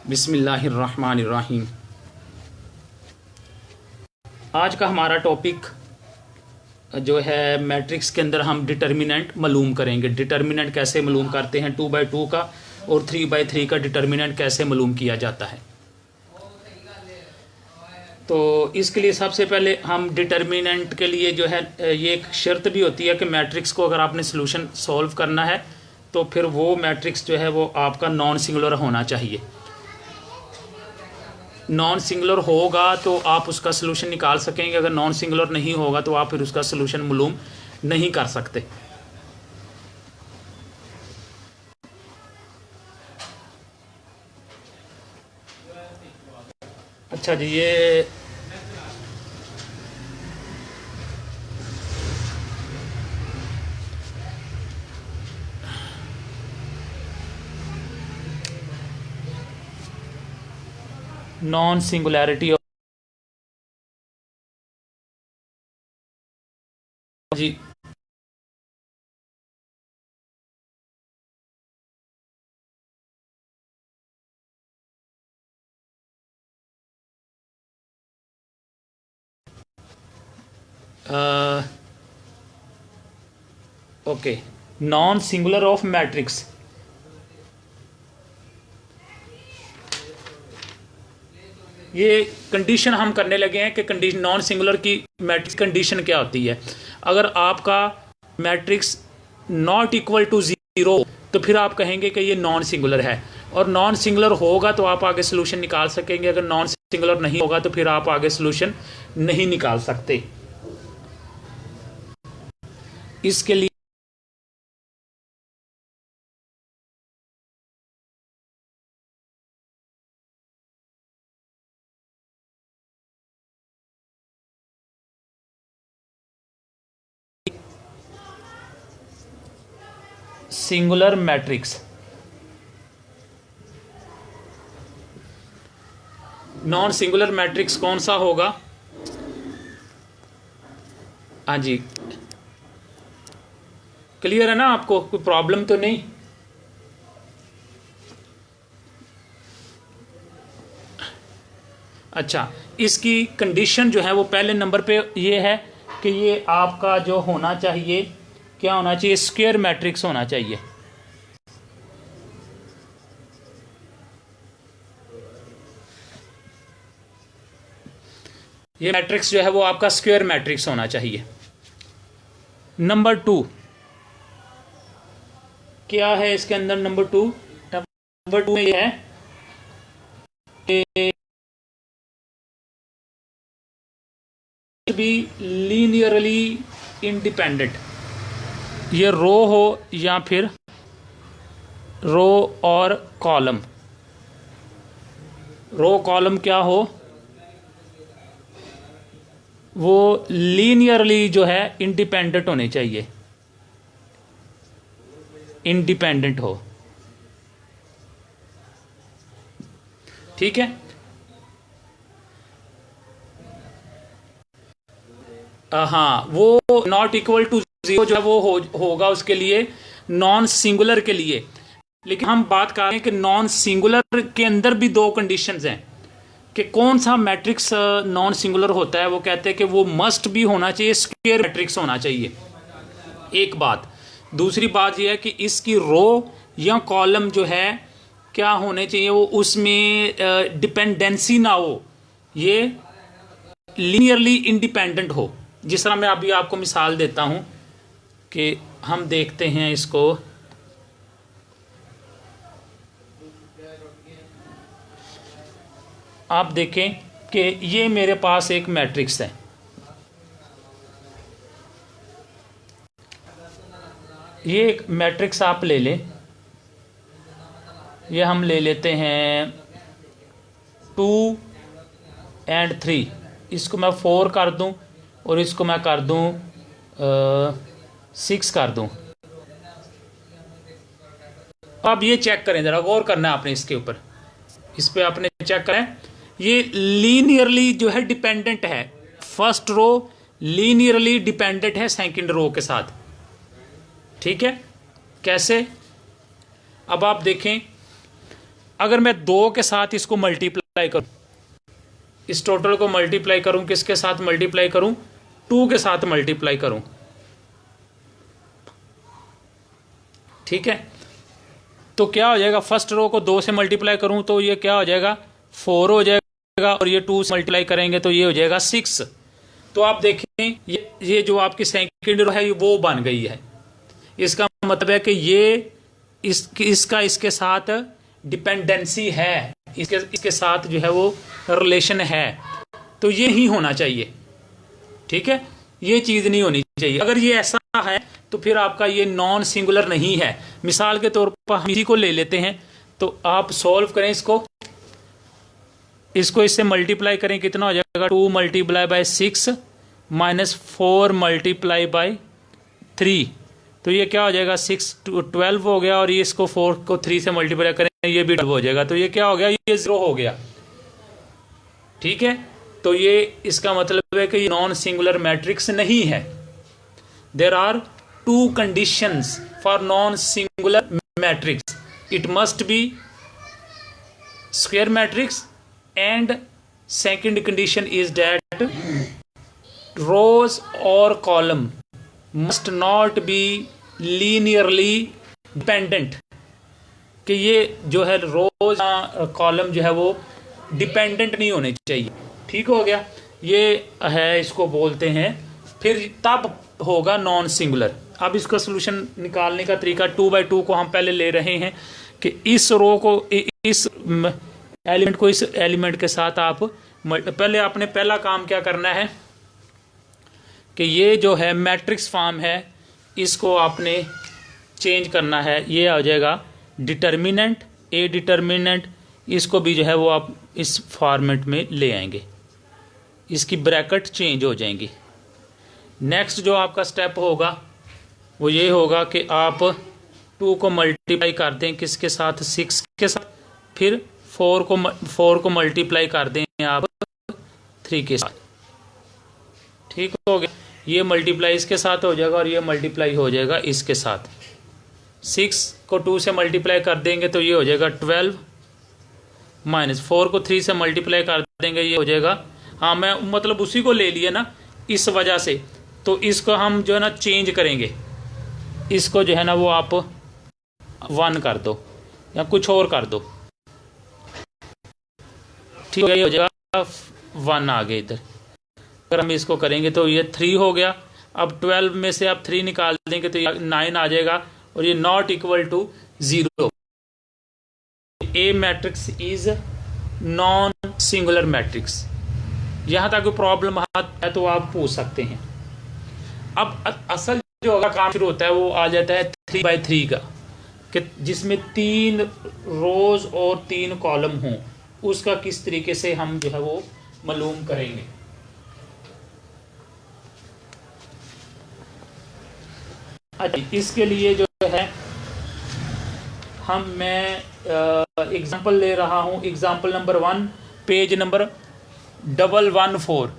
बिस्मिल्लाहिर्रहमानिर्रहीम। आज का हमारा टॉपिक जो है मैट्रिक्स के अंदर हम डिटर्मिनेंट मालूम करेंगे। डिटर्मिनेंट कैसे मालूम करते हैं 2/2 का, और 3/3 का डिटर्मिनेंट कैसे मालूम किया जाता है। तो इसके लिए सबसे पहले हम डिटर्मिनेंट के लिए जो है ये एक शर्त भी होती है कि मैट्रिक्स को अगर आपने सॉल्यूशन सॉल्व करना है तो फिर वो मैट्रिक्स जो है वो आपका नॉन सिंगुलर होना चाहिए। नॉन सिंगुलर होगा तो आप उसका सलूशन निकाल सकेंगे, अगर नॉन सिंगुलर नहीं होगा तो आप फिर उसका सलूशन मालूम नहीं कर सकते। अच्छा जी, ये नॉन सिंगुलैरिटी जी okay, non singular of matrix. ये कंडीशन हम करने लगे हैं कि कंडीशन नॉन सिंगुलर की मैट्रिक्स कंडीशन क्या होती है। अगर आपका मैट्रिक्स नॉट इक्वल टू 0 तो फिर आप कहेंगे कि ये नॉन सिंगुलर है, और नॉन सिंगुलर होगा तो आप आगे सोल्यूशन निकाल सकेंगे। अगर नॉन सिंगुलर नहीं होगा तो फिर आप आगे सोल्यूशन नहीं निकाल सकते। इसके लिए singular matrix, non singular matrix कौन सा होगा? हाँ जी, क्लियर है ना आपको? कोई प्रॉब्लम तो नहीं? अच्छा, इसकी कंडीशन जो है वो पहले नंबर पे ये है कि ये आपका जो होना चाहिए, क्या होना चाहिए? स्क्वायर मैट्रिक्स होना चाहिए। ये मैट्रिक्स जो है वो आपका स्क्वायर मैट्रिक्स होना चाहिए। नंबर 2 क्या है इसके अंदर? नंबर 2 में ये है कि बी लीनियरली इंडिपेंडेंट, ये रो हो या फिर रो और कॉलम। रो कॉलम क्या हो, वो लीनियरली जो है इंडिपेंडेंट होने चाहिए, इंडिपेंडेंट हो। ठीक है, हाँ, वो नॉट इक्वल टू 0 जो है वो होगा उसके लिए नॉन सिंगुलर के लिए। लेकिन हम बात कर रहे हैं कि नॉन सिंगुलर के अंदर भी दो कंडीशंस हैं कि कौन सा मैट्रिक्स नॉन सिंगुलर होता है। वो कहते हैं कि वो मस्ट भी होना चाहिए, स्क्वायर मैट्रिक्स होना चाहिए, एक बात। दूसरी बात यह है कि इसकी रो या कॉलम जो है क्या होने चाहिए, वो उसमें डिपेंडेंसी ना हो, ये लीनियरली इंडिपेंडेंट हो। जिस तरह मैं अभी आपको मिसाल देता हूं कि हम देखते हैं इसको। आप देखें कि ये मेरे पास एक मैट्रिक्स है, ये एक मैट्रिक्स आप ले लें। ये हम ले लेते हैं 2 और 3, इसको मैं 4 कर दूं और इसको मैं कर दूं 6 कर दूं। अब ये चेक करें, जरा गौर करना है आपने इसके ऊपर, इस पे आपने चेक करें। ये लीनियरली जो है डिपेंडेंट है, फर्स्ट रो लीनियरली डिपेंडेंट है सेकंड रो के साथ। ठीक है, कैसे? अब आप देखें, अगर मैं 2 के साथ इसको मल्टीप्लाई करूं, इस टोटल को मल्टीप्लाई करूं, किसके साथ मल्टीप्लाई करूं? 2 के साथ मल्टीप्लाई करूं, ठीक है। तो क्या हो जाएगा, फर्स्ट रो को 2 से मल्टीप्लाई करूं तो ये क्या हो जाएगा, 4 हो जाएगा, और ये 2 से मल्टीप्लाई करेंगे तो ये हो जाएगा 6। तो आप देखें ये जो आपकी सेकंड रो है वो बन गई है। इसका मतलब है कि ये इसका इसके साथ डिपेंडेंसी है, इसके साथ जो है वो रिलेशन है। तो ये ही होना चाहिए, ठीक है, ये चीज़ नहीं होनी चाहिए। अगर ये ऐसा है तो फिर आपका ये नॉन सिंगुलर नहीं है। मिसाल के तौर पर हम इसी को ले लेते हैं, तो आप सॉल्व करें इसको इससे मल्टीप्लाई करें, कितना हो जाएगा, 2 multiply by 6 minus 4 multiply by 3, तो ये क्या हो जाएगा, 6 12 हो गया, और ये इसको 4 को 3 से मल्टीप्लाई करें ये भी 12 हो जाएगा, तो ये क्या हो गया, ये 0 हो गया, ठीक है। तो ये इसका मतलब है कि ये नॉन सिंगुलर मैट्रिक्स नहीं है। There are 2 conditions for non singular matrix, it must be square matrix, and second condition is that rows or column must not be linearly dependent, कि ये जो है रोज कॉलम जो है वो डिपेंडेंट नहीं होने चाहिए, ठीक हो गया। ये है, इसको बोलते हैं, फिर तब होगा नॉन सिंगुलर। अब इसका सोल्यूशन निकालने का तरीका, 2/2 को हम पहले ले रहे हैं कि इस रो को इस एलिमेंट को इस एलिमेंट के साथ आप पहले आपने पहला काम क्या करना है कि ये जो है मैट्रिक्स फॉर्म है इसको आपने चेंज करना है। ये आ जाएगा डिटर्मिनेंट, ए डिटर्मिनेंट, इसको भी जो है वो आप इस फॉर्मेट में ले आएंगे, इसकी ब्रैकेट चेंज हो जाएंगी। नेक्स्ट जो आपका स्टेप होगा वो ये होगा कि आप 2 को मल्टीप्लाई कर दें किसके साथ, 6 के साथ, फिर 4 को मल्टीप्लाई कर दें आप 3 के साथ, ठीक हो गया। ये मल्टीप्लाई इसके साथ हो जाएगा और ये मल्टीप्लाई हो जाएगा इसके साथ। 6 को 2 से मल्टीप्लाई कर देंगे तो ये हो जाएगा 12, माइनस 4 को 3 से मल्टीप्लाई कर देंगे ये हो जाएगा, हाँ मैं मतलब उसी को ले लिया ना इस वजह से, तो इसको हम जो है ना चेंज करेंगे, इसको जो है ना वो आप 1 कर दो या कुछ और कर दो, ठीक है, ये हो जाएगा 1 आ गए इधर। अगर हम इसको करेंगे तो ये 3 हो गया। अब 12 में से आप 3 निकाल देंगे तो ये 9 आ जाएगा, और ये not equal to 0। A matrix is non singular matrix. यहाँ तक कोई प्रॉब्लम है तो आप पूछ सकते हैं। अब असल जो अगला काम शुरू होता है वो आ जाता है 3/3 का, कि जिसमें 3 रोज और 3 कॉलम हों, उसका किस तरीके से हम जो है वो मालूम करेंगे। अच्छा, इसके लिए जो है मैं एग्जांपल ले रहा हूं, एग्जांपल नंबर 1 पेज नंबर 114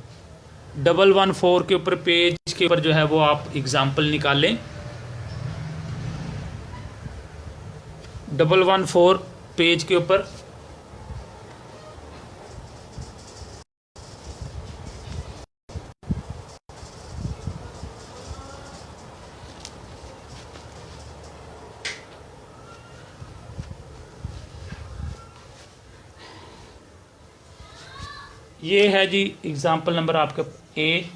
के ऊपर, पेज के ऊपर जो है वो आप एग्जांपल निकालें। 114 पेज के ऊपर ये है जी एग्जाम्पल नंबर आपका ए।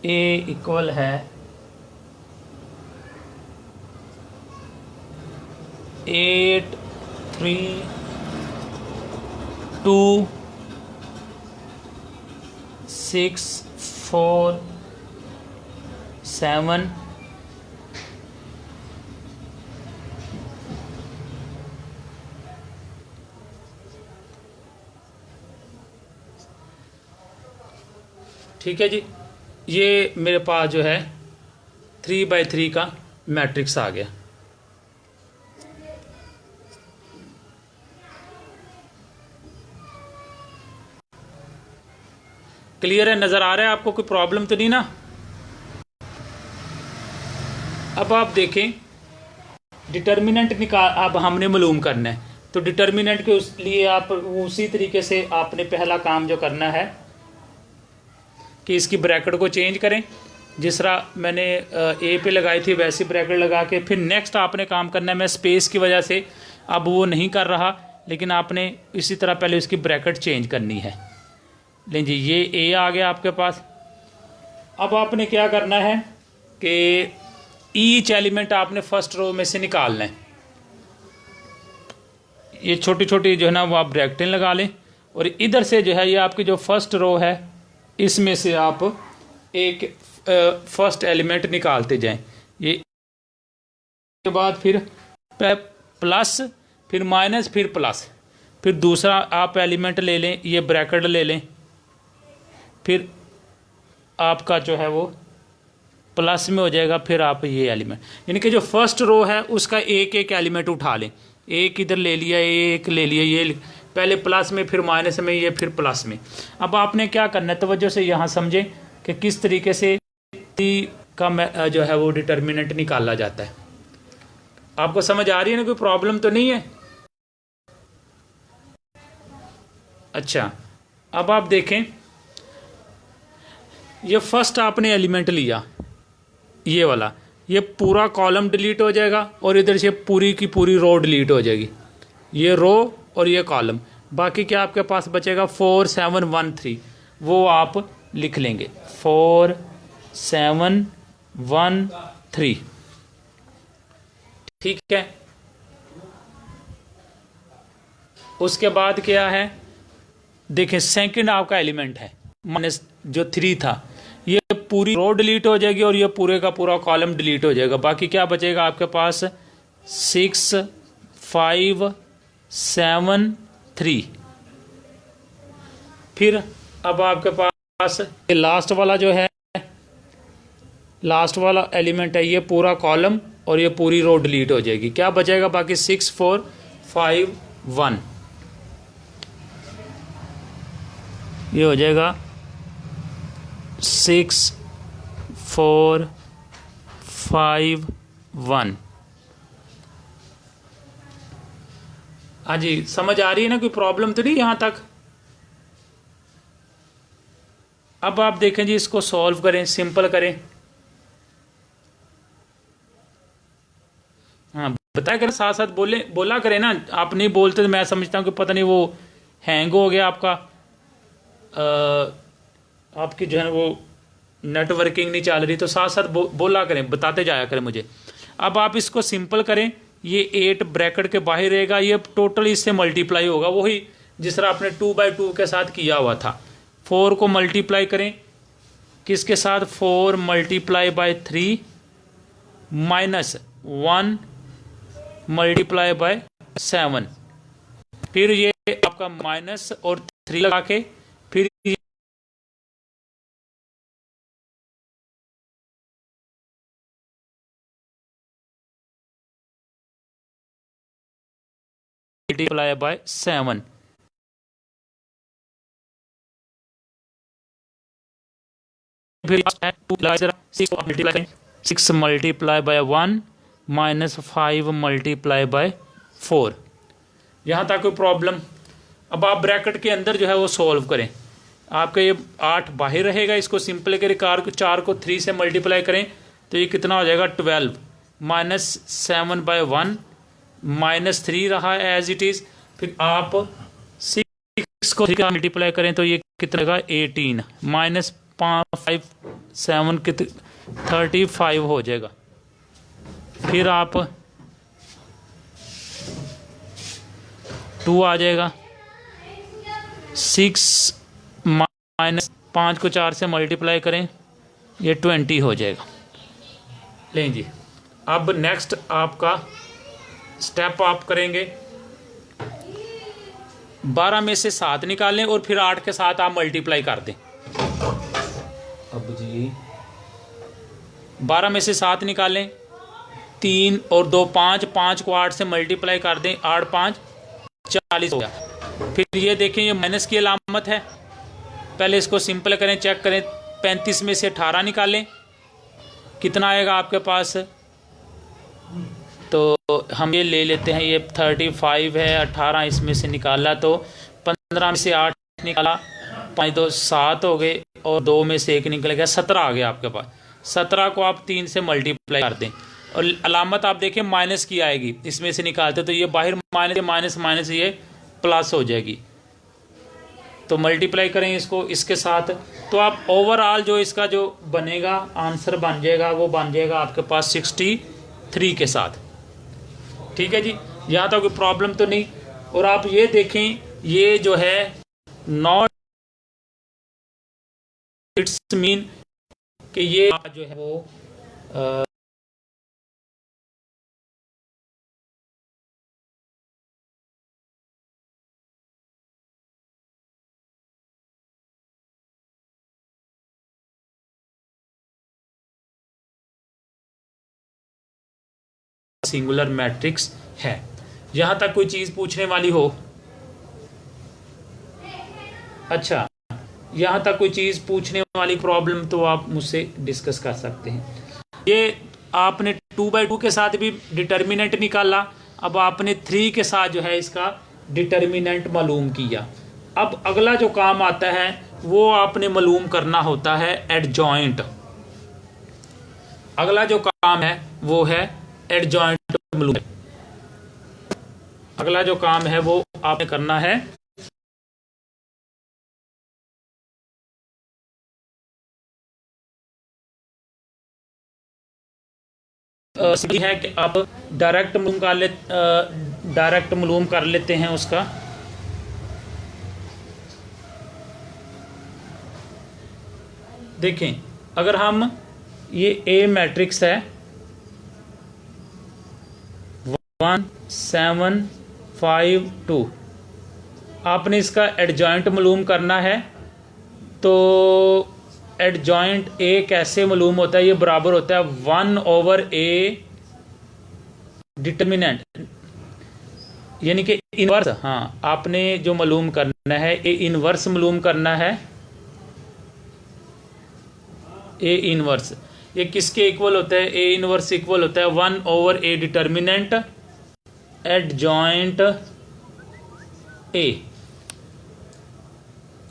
ए इक्वल है 8 3 2 6 4 7 ठीक है जी। ये मेरे पास जो है 3/3 का मैट्रिक्स आ गया। क्लियर है, नज़र आ रहा है आपको, कोई प्रॉब्लम तो नहीं ना। अब आप देखें डिटर्मिनेंट निकाल, अब हमने मालूम करना है, तो डिटर्मिनेंट के उस लिए आप उसी तरीके से आपने पहला काम जो करना है कि इसकी ब्रैकेट को चेंज करें, जिस तरह मैंने ए पे लगाई थी वैसी ब्रैकेट लगा के फिर नेक्स्ट आपने काम करना है। मैं स्पेस की वजह से अब वो नहीं कर रहा, लेकिन आपने इसी तरह पहले उसकी ब्रैकेट चेंज करनी है। लेकिन जी ये ए आ गया आपके पास। अब आपने क्या करना है कि ईच एलिमेंट आपने फर्स्ट रो में से निकालना है। ये छोटी छोटी जो है ना वो आप ब्रैकेटें लगा लें, और इधर से जो है ये आपकी जो फर्स्ट रो है इसमें से आप एक फर्स्ट एलिमेंट निकालते जाएं। ये के बाद फिर प्लस, फिर माइनस, फिर प्लस, फिर दूसरा आप एलिमेंट ले लें, ये ब्रैकेट ले लें, फिर आपका जो है वो प्लस में हो जाएगा, फिर आप ये एलिमेंट, यानी कि जो फर्स्ट रो है उसका एक एक एलिमेंट उठा लें। एक इधर ले लिया, एक ले लिया, ये पहले प्लस में, फिर माइनस में, ये फिर प्लस में। अब आपने क्या करना है, तवज्जो से यहाँ समझें कि किस तरीके से का जो है वो डिटर्मिनेंट निकाला जाता है। आपको समझ आ रही है ना, कोई प्रॉब्लम तो नहीं है? अच्छा, अब आप देखें ये फर्स्ट आपने एलिमेंट लिया, ये वाला, ये पूरा कॉलम डिलीट हो जाएगा और इधर से पूरी की पूरी रो डिलीट हो जाएगी, ये रो और ये कॉलम। बाकी क्या आपके पास बचेगा 4 7 1 3, वो आप लिख लेंगे 4 7 1 3। ठीक है, उसके बाद क्या है, देखें सेकंड आपका एलिमेंट है माइनस जो 3 था, ये पूरी रो डिलीट हो जाएगी और ये पूरे का पूरा कॉलम डिलीट हो जाएगा। बाकी क्या बचेगा आपके पास 6 5 7 3। फिर अब आपके पास ये लास्ट वाला जो है, लास्ट वाला एलिमेंट है, ये पूरा कॉलम और ये पूरी रो डिलीट हो जाएगी। क्या बचेगा बाकी 6 4 5 1, ये हो जाएगा 6 4 5 1। हाँ जी, समझ आ रही है ना, कोई प्रॉब्लम तो नहीं यहाँ तक? अब आप देखें जी, इसको सॉल्व करें, सिंपल करें। हाँ बताया करें, साथ साथ बोला करें ना, आप नहीं बोलते तो मैं समझता हूँ कि पता नहीं वो हैंग हो गया आपका, आपकी जो है वो नेटवर्किंग नहीं चल रही, तो साथ साथ बोला करें, बताते जाया करें मुझे। अब आप इसको सिंपल करें, ये 8 ब्रैकेट के बाहर रहेगा, ये टोटल इससे मल्टीप्लाई होगा, वही जिस तरह आपने 2/2 के साथ किया हुआ था। 4 को मल्टीप्लाई करें किसके साथ, 4 multiply by 3 minus 1 multiply by 7, फिर ये आपका माइनस और 3 लगा के फिर मल्टीप्लाई बाय 7, फिर 6 multiply by 1 minus 5 multiply by 4। यहाँ तक कोई प्रॉब्लम? अब आप ब्रैकेट के अंदर जो है वो सॉल्व करें। आपका ये 8 बाहर रहेगा, इसको सिंपल करें, 4 को 3 से मल्टीप्लाई करें तो ये कितना हो जाएगा 12 माइनस 7 बाय 1 माइनस 3 रहा है एज इट इज़। फिर आप 6 को 3 का मल्टीप्लाई करें तो ये कितना रहेगा 18 माइनस 5 7 35 हो जाएगा। फिर आप 2 आ जाएगा, 6 माइनस 5 को 4 से मल्टीप्लाई करें ये 20 हो जाएगा। लें जी, अब नेक्स्ट आपका स्टेप आप करेंगे, 12 में से 7 निकालें और फिर 8 के साथ आप मल्टीप्लाई कर दें। अब जी 12 में से 7 निकालें, 3 और 2 5, 5 को 8 से मल्टीप्लाई कर दें, 8 5 40 हो गया। फिर ये देखें ये माइनस की अलामत है, पहले इसको सिंपल करें, चेक करें। 35 में से 18 निकालें, कितना आएगा आपके पास? तो हम ये ले लेते हैं, ये 35 है, 18 इसमें से निकाला तो 15 में से 8 निकाला, 5 2 7 हो गए और 2 में से 1 निकल गया, 17 आ गया आपके पास। 17 को आप 3 से मल्टीप्लाई कर दें और अलामत आप देखिए माइनस की आएगी, इसमें से निकालते तो ये बाहर माइनस माइनस माइनस ये प्लस हो जाएगी। तो मल्टीप्लाई करें इसको इसके साथ, तो आप ओवरऑल जो इसका जो बनेगा आंसर बन जाएगा, वो बन जाएगा आपके पास 63 के साथ। ठीक है जी, यहाँ तक कोई प्रॉब्लम तो नहीं। और आप ये देखें, ये जो है नॉट इट्स मीन कि ये जो है वो सिंगुलर मैट्रिक्स है। यहां तक कोई चीज पूछने वाली हो? अच्छा, यहां तक कोई चीज पूछने वाली प्रॉब्लम तो आप मुझसे डिस्कस कर सकते हैं। ये आपने 2/2 के साथ भी डिटर्मिनेंट निकाला, अब आपने 3 के साथ जो है इसका डिटर्मिनेंट मालूम किया। अब अगला जो काम आता है वो आपने मालूम करना होता है एडजॉइंट। अगला जो काम है वो है एडजॉइंट मालूम। अगला जो काम है वो आपने करना है है कि आप डायरेक्ट मालूम कर लेते हैं उसका। देखें, अगर हम ये ए मैट्रिक्स है 1 7 5 2, आपने इसका एडजॉइंट मालूम करना है। तो एडजॉइंट ए कैसे मालूम होता है? ये बराबर होता है 1/a डिटर्मिनेंट, यानी कि इनवर्स। हाँ, आपने जो मालूम करना है ए इनवर्स मालूम करना है। ए इनवर्स ये किसके इक्वल होता है? ए इनवर्स इक्वल होता है 1/a डिटर्मिनेंट एडजॉइंट ए।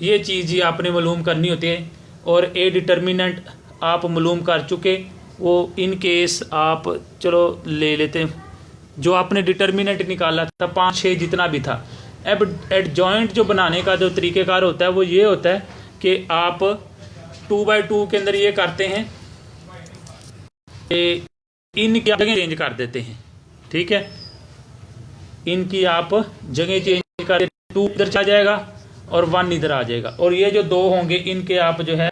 ये चीज़ ही आपने मालूम करनी होती है। और ए डिटर्मिनेंट आप मालूम कर चुके, वो इन केस आप चलो ले लेते हैं। जो आपने डिटर्मिनेंट निकाला था 5 6 जितना भी था। अब एडजॉइंट जो बनाने का जो तरीक़ेकार होता है वो ये होता है कि आप 2/2 के अंदर ये करते हैं कि इनकी जगह चेंज कर देते हैं। ठीक है, इनकी आप जगह चेंज कर, 2 इधर चला जाएगा और 1 इधर आ जाएगा, और ये जो 2 होंगे इनके आप जो है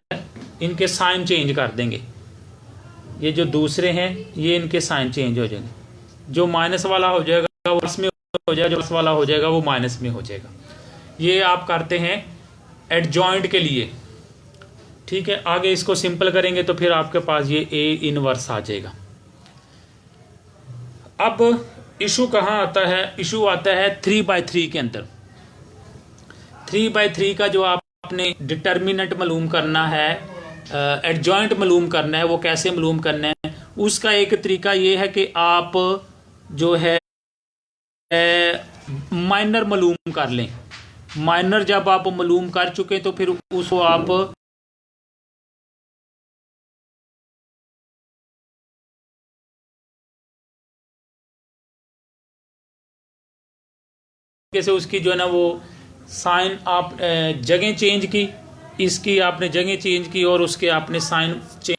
इनके साइन चेंज कर देंगे। ये जो दूसरे हैं ये इनके साइन चेंज हो जाएंगे। जो माइनस वाला हो जाएगा वो प्लस में हो जाएगा, जो प्लस वाला हो जाएगा वो माइनस में हो जाएगा। ये आप करते हैं एडजॉइंट के लिए। ठीक है, आगे इसको सिंपल करेंगे तो फिर आपके पास ये ए इनवर्स आ जाएगा। अब इशू कहाँ आता है? इशू आता है 3/3 के अंदर। 3/3 का जो आपने डिटर्मिनेंट मालूम करना है, एडजॉइंट मालूम करना है, वो कैसे मालूम करना है? उसका एक तरीका ये है कि आप जो है माइनर मालूम कर लें। माइनर जब आप मालूम कर चुके तो फिर उसको आप कैसे उसकी जो है ना वो साइन आप जगह चेंज की, इसकी आपने जगह चेंज की और उसके आपने साइन चेंज।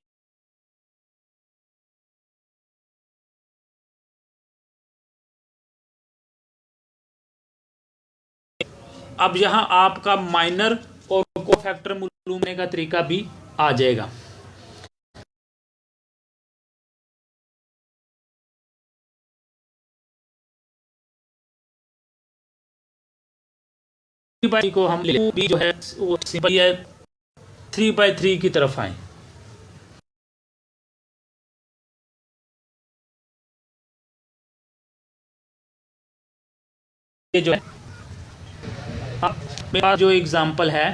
अब यहां आपका माइनर और कोफैक्टर मालूम करने का तरीका भी आ जाएगा। को हम ले जो है वो सिंपल है, 3/3 की तरफ आए। ये जो है मेरे पास जो एग्जांपल है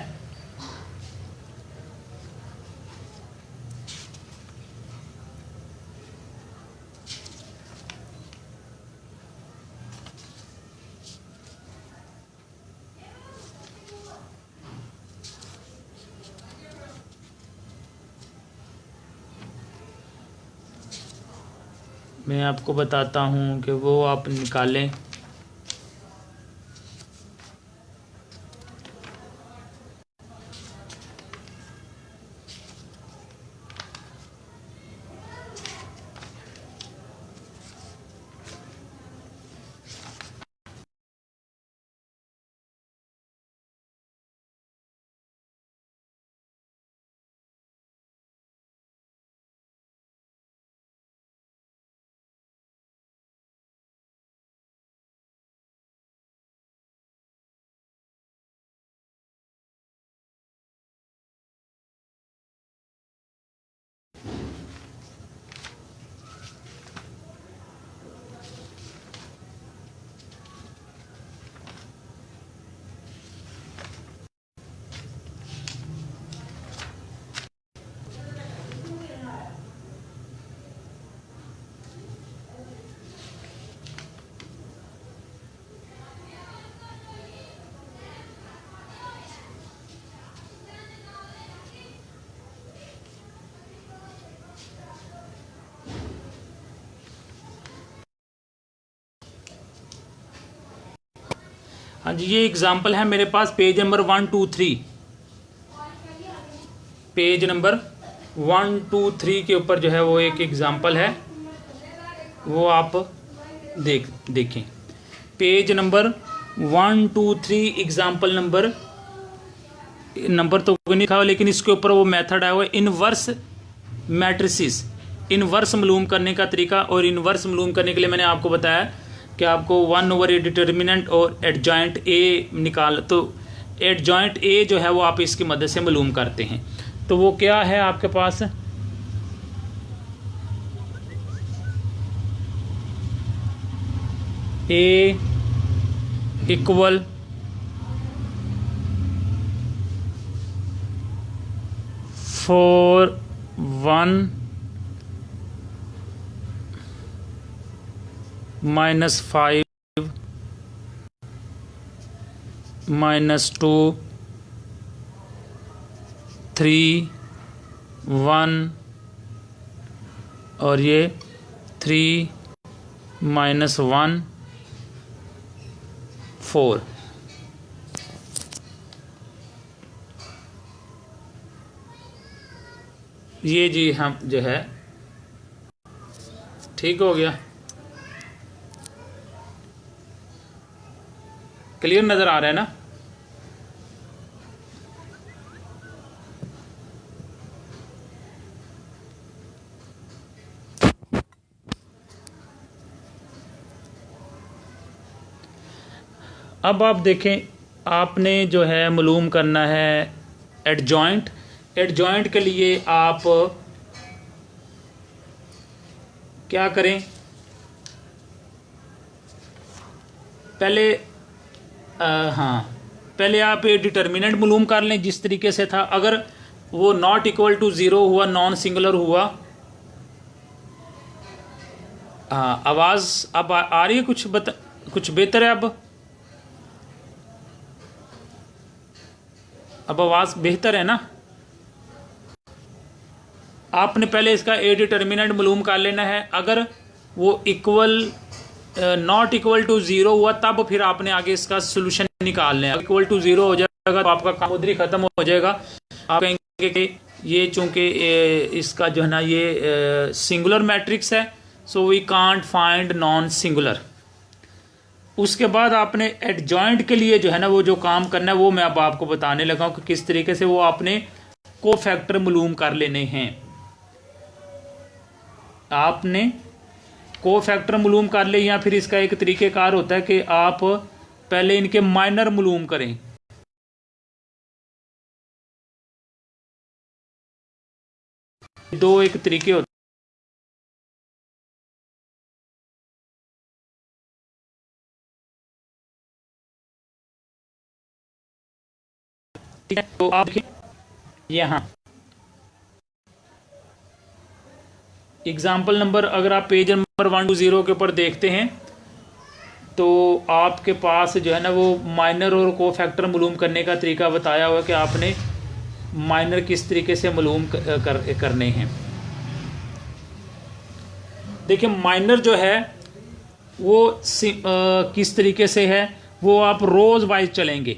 मैं आपको बताता हूँ कि वो आप निकालें। हाँ जी, ये एग्जाम्पल है मेरे पास पेज नंबर 123, पेज नंबर 123 के ऊपर जो है वो एक एग्जाम्पल है, वो आप देखें। पेज नंबर 123 एग्जाम्पल नंबर तो नहीं लिखा हुआ, लेकिन इसके ऊपर वो मेथड आया हुआ है, इनवर्स मैट्रिसेस, इनवर्स मालूम करने का तरीका। और इनवर्स मालूम करने के लिए मैंने आपको बताया कि आपको 1/a डिटर्मिनेंट और एडजॉइंट ए निकाल, तो एडजॉइंट ए जो है वो आप इसकी मदद से मालूम करते हैं। तो वो क्या है आपके पास, ए इक्वल फोर 1 -5 -2 3 1 और ये 3 -1 4। ये जी हम जो है ठीक हो गया, क्लियर नज़र आ रहा है ना। अब आप देखें, आपने जो है मालूम करना है एडजॉइंट। एडजॉइंट के लिए आप क्या करें, पहले पहले आप ये डिटर्मिनेंट मालूम कर लें जिस तरीके से था। अगर वो नॉट इक्वल टू 0 हुआ, नॉन सिंगुलर हुआ, आवाज़ अब आ रही है, कुछ बेहतर है अब आवाज़ बेहतर है ना। आपने पहले इसका ए डिटर्मिनेंट मालूम कर लेना है। अगर वो नॉट इक्वल टू 0 हुआ, तब फिर आपने आगे इसका सोल्यूशन निकालना है। इक्वल टू 0 हो जाएगा तो आपका काम उधर ही खत्म हो जाएगा। आप कहेंगे कि ये चूंकि इसका जो है ना ये सिंगुलर मैट्रिक्स है, so we can't find non singular. उसके बाद आपने एडजॉइंट के लिए जो है ना वो जो काम करना है वो मैं अब आपको बताने लगा हूँ कि किस तरीके से वो आपने कोफैक्टर मालूम कर लेने हैं। आपने कोफैक्टर मालूम कर ले, या फिर इसका एक तरीक़ेकार होता है कि आप पहले इनके माइनर मालूम करें। दो एक तरीके होते हैं। तो आप यहाँ एग्जाम्पल नंबर, अगर आप पेज नंबर 120 के ऊपर देखते हैं तो आपके पास जो है ना वो माइनर और कोफैक्टर मालूम करने का तरीका बताया हुआ है कि आपने माइनर किस तरीके से मालूम करने हैं। देखिए माइनर जो है वो किस तरीके से है, वो आप रोज वाइज चलेंगे,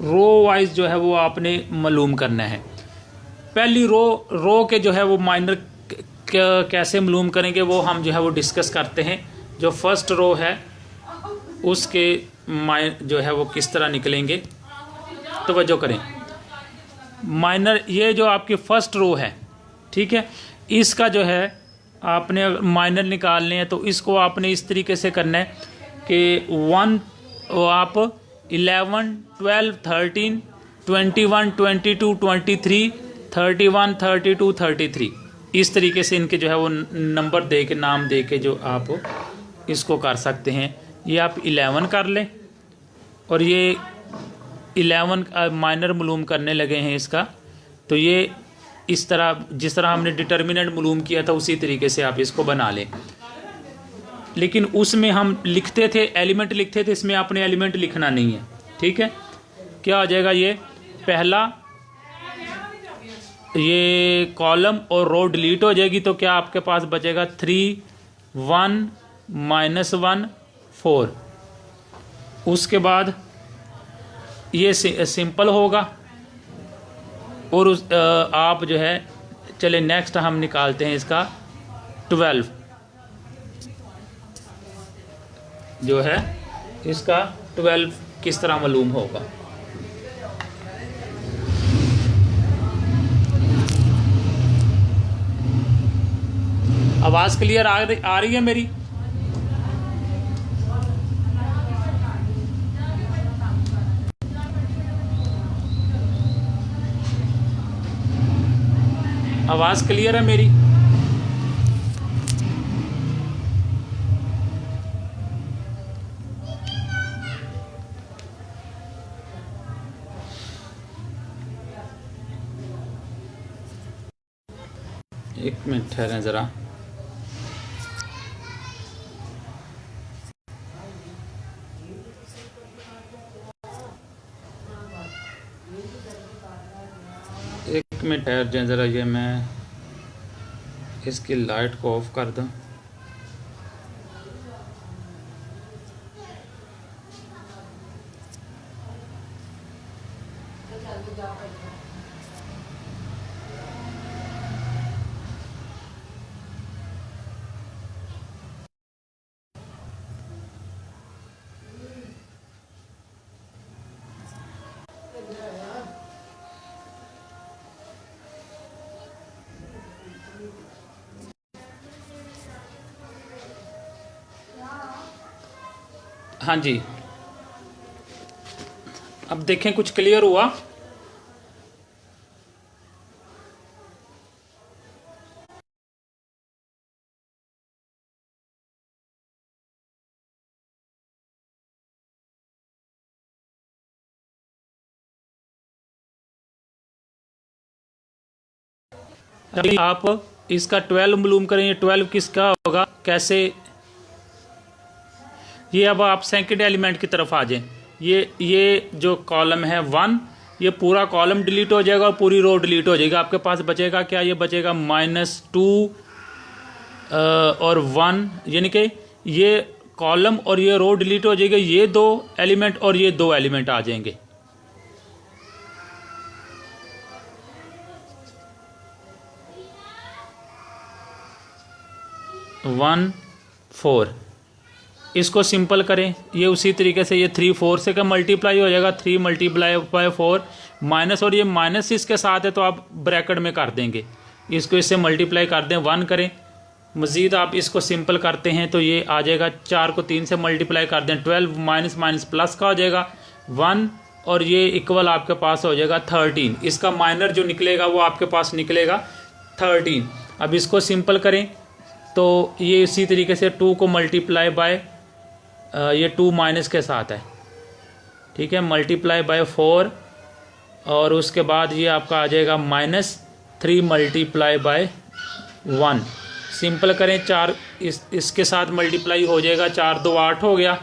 रो वाइज जो है वो आपने मालूम करना है। पहली रो के जो है वो माइनर कैसे मालूम करेंगे वो हम जो है वो डिस्कस करते हैं। जो फर्स्ट रो है उसके जो है वो किस तरह निकलेंगे, तवज्जो करें। माइनर ये जो आपकी फर्स्ट रो है, ठीक है, इसका जो है आपने माइनर निकालने हैं तो इसको आपने इस तरीके से करना है कि 1 आप 11 12 13 21 22 23 31 32 33 इस तरीके से इनके जो है वो नंबर दे के, नाम दे के जो आप इसको कर सकते हैं। ये आप 11 कर लें और ये 11 माइनर मालूम करने लगे हैं इसका, तो ये इस तरह जिस तरह हमने डिटर्मिनेंट मालूम किया था उसी तरीके से आप इसको बना लें। लेकिन उसमें हम लिखते थे, एलिमेंट लिखते थे, इसमें आपने एलिमेंट लिखना नहीं है, ठीक है। क्या हो जाएगा, ये पहला ये कॉलम और रो डिलीट हो जाएगी, तो क्या आपके पास बचेगा 3 1 -1 4। उसके बाद ये सिंपल होगा और आप जो है चले नेक्स्ट हम निकालते हैं इसका 12 जो है इसका 12 किस तरह मालूम होगा। आवाज़ क्लियर आ रही है मेरी? आवाज़ क्लियर है मेरी? एक मिनट ठहरें ज़रा। एक मिनट ठहर जाए ज़रा, ये मैं इसकी लाइट को ऑफ कर दूं। हाँ जी, अब देखें कुछ क्लियर हुआ? अभी आप इसका 12 मालूम करें, ये 12 किसका होगा, कैसे? ये अब आप सेकंड एलिमेंट की तरफ आ जाएं। ये जो कॉलम है 1, ये पूरा कॉलम डिलीट हो जाएगा और पूरी रो डिलीट हो जाएगी। आपके पास बचेगा क्या, ये बचेगा -2 और 1, यानी कि ये कॉलम और ये रो डिलीट हो जाएगी, ये 2 एलिमेंट और ये 2 एलिमेंट आ जाएंगे। वन 4 इसको सिंपल करें, ये उसी तरीके से ये 3 4 से का मल्टीप्लाई हो जाएगा, 3 × 4 माइनस, और ये माइनस इसके साथ है तो आप ब्रैकेट में कर देंगे, इसको इससे मल्टीप्लाई कर दें, 1 करें। मज़ीद आप इसको सिंपल करते हैं तो ये आ जाएगा, 4 को 3 से मल्टीप्लाई कर दें, 12 माइनस माइनस प्लस का हो जाएगा 1, और ये इक्वल आपके पास हो जाएगा 13। इसका माइनर जो निकलेगा वो आपके पास निकलेगा 13। अब इसको सिंपल करें तो ये इसी तरीके से 2 को मल्टीप्लाई बाय ये 2 माइनस के साथ है, ठीक है, मल्टीप्लाई बाय 4, और उसके बाद ये आपका आ जाएगा -3 मल्टीप्लाई बाय 1। सिंपल करें, 4 इसके साथ मल्टीप्लाई हो जाएगा, 4 2 8 हो गया,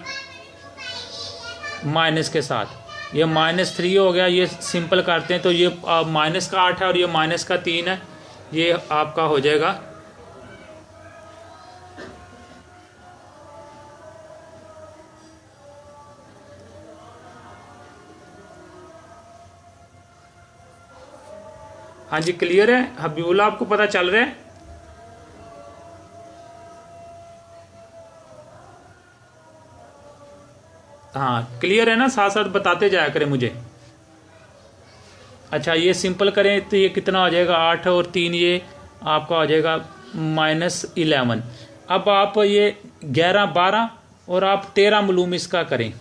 माइनस के साथ ये -3 हो गया। ये सिंपल करते हैं तो ये माइनस का 8 है और ये माइनस का 3 है, ये आपका हो जाएगा हाँ जी क्लियर है हबीबुल्ला, आपको पता चल रहा है? हाँ क्लियर है ना, साथ साथ बताते जाया करें मुझे। अच्छा ये सिंपल करें तो ये कितना हो जाएगा, 8 और 3 ये आपका हो जाएगा -11। अब आप ये 11 12 और आप 13 मालूम इसका करें,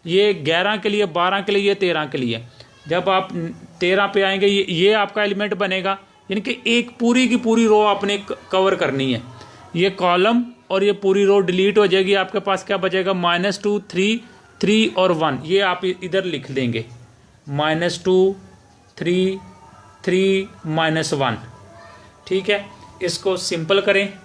ये 11 के लिए, 12 के लिए, ये 13 के लिए। जब आप 13 पे आएंगे ये आपका एलिमेंट बनेगा, यानी कि एक पूरी की पूरी रो आपने कवर करनी है। ये कॉलम और ये पूरी रो डिलीट हो जाएगी, आपके पास क्या बचेगा, -2 3 3 और 1। ये आप इधर लिख देंगे -2 3 3 -1। ठीक है, इसको सिंपल करें।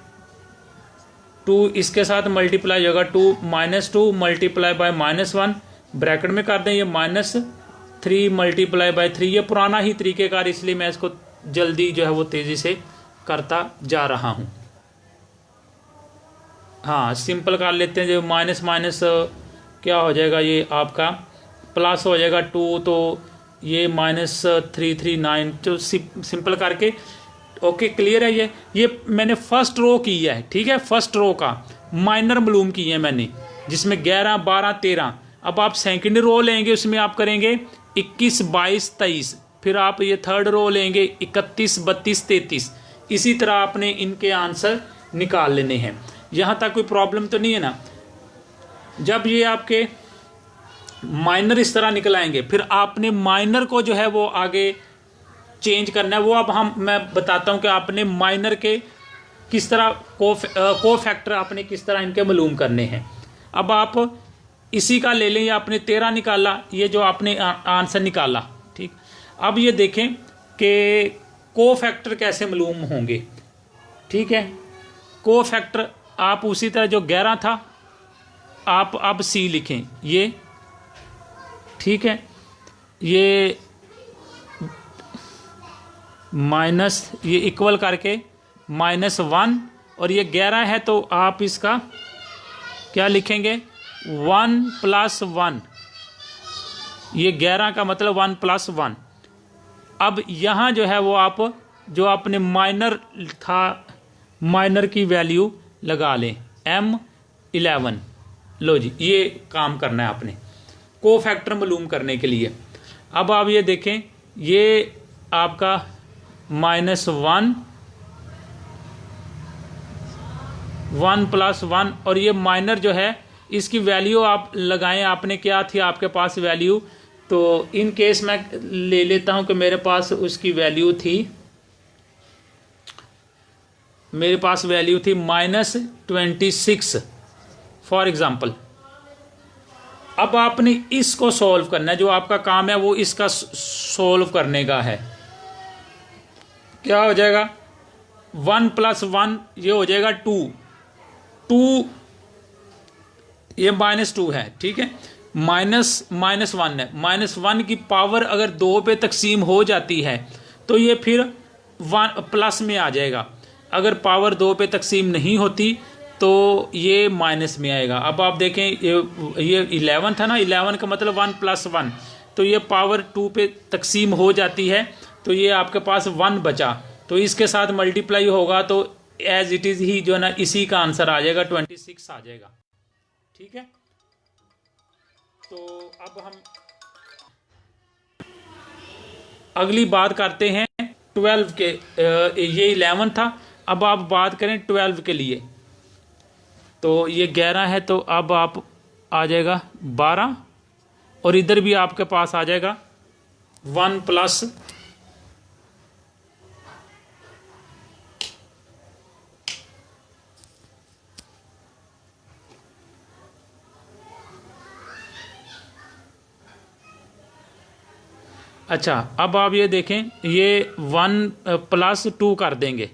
2 इसके साथ मल्टीप्लाई होगा, 2 -2 मल्टीप्लाई बाय -1 ब्रैकेट में कर दें, ये -3 मल्टीप्लाई बाय 3। ये पुराना ही तरीक़ेकार, इसलिए मैं इसको जल्दी जो है वो तेज़ी से करता जा रहा हूँ। हाँ सिंपल कर लेते हैं, जो माइनस माइनस क्या हो जाएगा, ये आपका प्लस हो जाएगा 2, तो ये -339। तो सिंपल करके ओके क्लियर है। ये मैंने फर्स्ट रो की है, ठीक है, फर्स्ट रो का माइनर मालूम की है मैंने, जिसमें 11 12 13। अब आप सेकंड रो लेंगे, उसमें आप करेंगे 21 22 23। फिर आप ये थर्ड रो लेंगे 31 32 33। इसी तरह आपने इनके आंसर निकाल लेने हैं। यहाँ तक कोई प्रॉब्लम तो नहीं है ना? जब ये आपके माइनर इस तरह निकल आएंगे, फिर आपने माइनर को जो है वो आगे चेंज करना है। वो अब मैं बताता हूँ कि आपने माइनर के किस तरह को फैक्टर आपने किस तरह इनके मालूम करने हैं। अब आप इसी का ले लें, ये आपने 13 निकाला, ये जो आपने आंसर निकाला, ठीक। अब ये देखें कि को फैक्टर कैसे मालूम होंगे, ठीक है। को फैक्टर आप उसी तरह जो 11 था, आप अब सी लिखें, ये ठीक है, ये माइनस, ये इक्वल करके -1, और ये 11 है तो आप इसका क्या लिखेंगे, 1 + 1। ये 11 का मतलब 1 + 1। अब यहाँ जो है वो आप जो आपने माइनर था, माइनर की वैल्यू लगा लें, M11। लो जी, ये काम करना है आपने को फैक्टर मालूम करने के लिए। अब आप ये देखें, ये आपका -1 1 + 1, और ये माइनर जो है इसकी वैल्यू आप लगाएं। आपने क्या थी आपके पास वैल्यू, तो इन केस मैं ले लेता हूं कि मेरे पास उसकी वैल्यू थी, मेरे पास वैल्यू थी -26 फॉर एग्जाम्पल। अब आपने इसको सॉल्व करना है, जो आपका काम है वो इसका सॉल्व करने का है। क्या हो जाएगा, 1 + 1 ये हो जाएगा 2, ये -2 है, ठीक है, -1 है। -1 की पावर अगर 2 पे तकसीम हो जाती है तो ये फिर 1 प्लस में आ जाएगा। अगर पावर 2 पे तकसीम नहीं होती तो ये माइनस में आएगा। अब आप देखें, ये 11 था ना, 11 का मतलब 1 + 1, तो ये पावर 2 पे तकसीम हो जाती है, तो ये आपके पास 1 बचा, तो इसके साथ मल्टीप्लाई होगा तो एज इट इज़ ही जो है ना, इसी का आंसर आ जाएगा, 26 आ जाएगा, ठीक है। तो अब हम अगली बात करते हैं 12 के। ये 11 था, अब आप बात करें 12 के लिए। तो ये 11 है, तो अब आप आ जाएगा 12, और इधर भी आपके पास आ जाएगा 1 + अच्छा, अब आप ये देखें, ये 1 + 2 कर देंगे,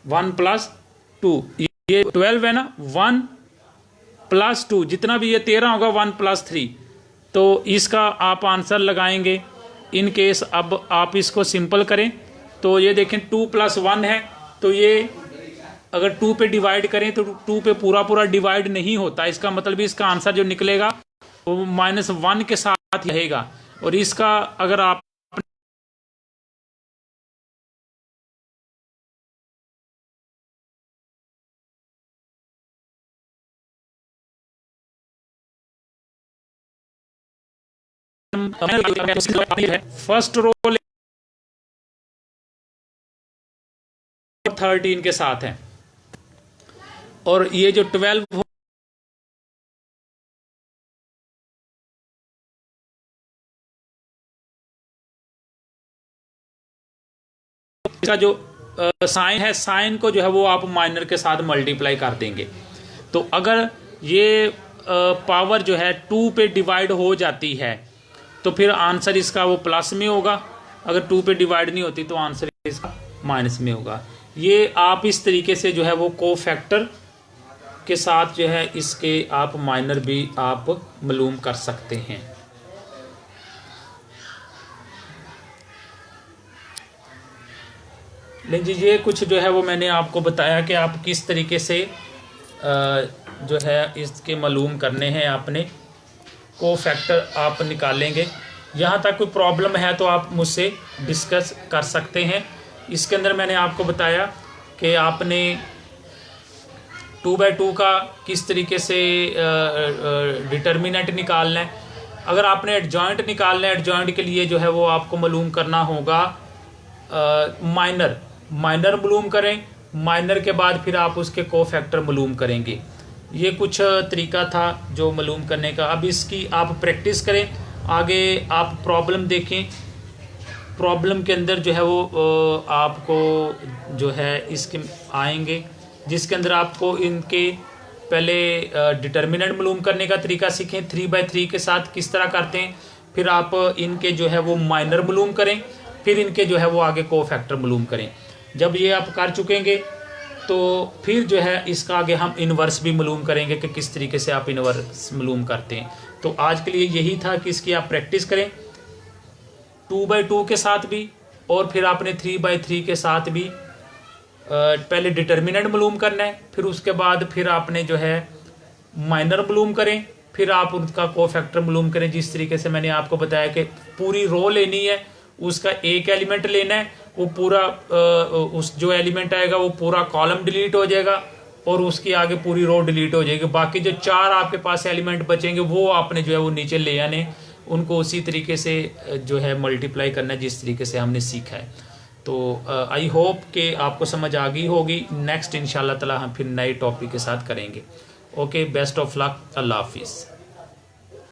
1 + 2, ये 12 है ना, 1 + 2, जितना भी ये 13 होगा 1 + 3, तो इसका आप आंसर लगाएंगे। इन केस अब आप इसको सिंपल करें तो ये देखें 2 + 1 है, तो ये अगर 2 पे डिवाइड करें तो 2 पे पूरा पूरा डिवाइड नहीं होता, इसका मतलब इसका आंसर जो निकलेगा वो -1 के साथ रहेगा। और इसका अगर आप फर्स्ट रो 13 के साथ है, और ये जो 12 का जो साइन है, साइन को जो है वो आप माइनर के साथ मल्टीप्लाई कर देंगे। तो अगर ये पावर जो है 2 पे डिवाइड हो जाती है तो फिर आंसर इसका वो प्लस में होगा, अगर 2 पे डिवाइड नहीं होती तो आंसर इसका माइनस में होगा। ये आप इस तरीके से जो है वो कोफैक्टर के साथ जो है इसके आप माइनर भी आप मालूम कर सकते हैं। लेकिन ये कुछ जो है वो मैंने आपको बताया कि आप किस तरीके से जो है इसके मालूम करने हैं, आपने कोफैक्टर आप निकालेंगे। यहाँ तक कोई प्रॉब्लम है तो आप मुझसे डिस्कस कर सकते हैं। इसके अंदर मैंने आपको बताया कि आपने 2/2 का किस तरीके से डिटर्मिनेंट निकालना है। अगर आपने एडजॉइंट निकालना है, एडजॉइंट के लिए जो है वो आपको मालूम करना होगा माइनर मालूम करें, माइनर के बाद फिर आप उसके कोफैक्टर मालूम करेंगे। ये कुछ तरीका था जो मालूम करने का। अब इसकी आप प्रैक्टिस करें, आगे आप प्रॉब्लम देखें। प्रॉब्लम के अंदर जो है वो आपको जो है इसके आएंगे जिसके अंदर आपको इनके पहले डिटर्मिनेंट मालूम करने का तरीका सीखें, 3/3 के साथ किस तरह करते हैं, फिर आप इनके जो है वो माइनर मालूम करें, फिर इनके जो है वो आगे कोफैक्टर मालूम करें। जब ये आप कर चुकेंगे तो फिर जो है इसका आगे हम इन्वर्स भी मालूम करेंगे कि किस तरीके से आप इन्वर्स मालूम करते हैं। तो आज के लिए यही था कि इसकी आप प्रैक्टिस करें 2/2 के साथ भी, और फिर आपने 3/3 के साथ भी पहले डिटर्मिनेंट मालूम करना है, फिर उसके बाद फिर आपने जो है माइनर मालूम करें, फिर आप उनका कोफैक्टर मालूम करें। जिस तरीके से मैंने आपको बताया कि पूरी रो लेनी है, उसका एक एलिमेंट लेना है, वो पूरा उस जो एलिमेंट आएगा वो पूरा कॉलम डिलीट हो जाएगा और उसकी आगे पूरी रो डिलीट हो जाएगी। बाकी जो 4 आपके पास एलिमेंट बचेंगे वो आपने जो है वो नीचे ले आने, उनको उसी तरीके से जो है मल्टीप्लाई करना है जिस तरीके से हमने सीखा है। तो आई होप कि आपको समझ आ गई होगी। नेक्स्ट इंशाल्लाह ताला हम फिर नए टॉपिक के साथ करेंगे। ओके, बेस्ट ऑफ लक, अल्लाह हाफिज़।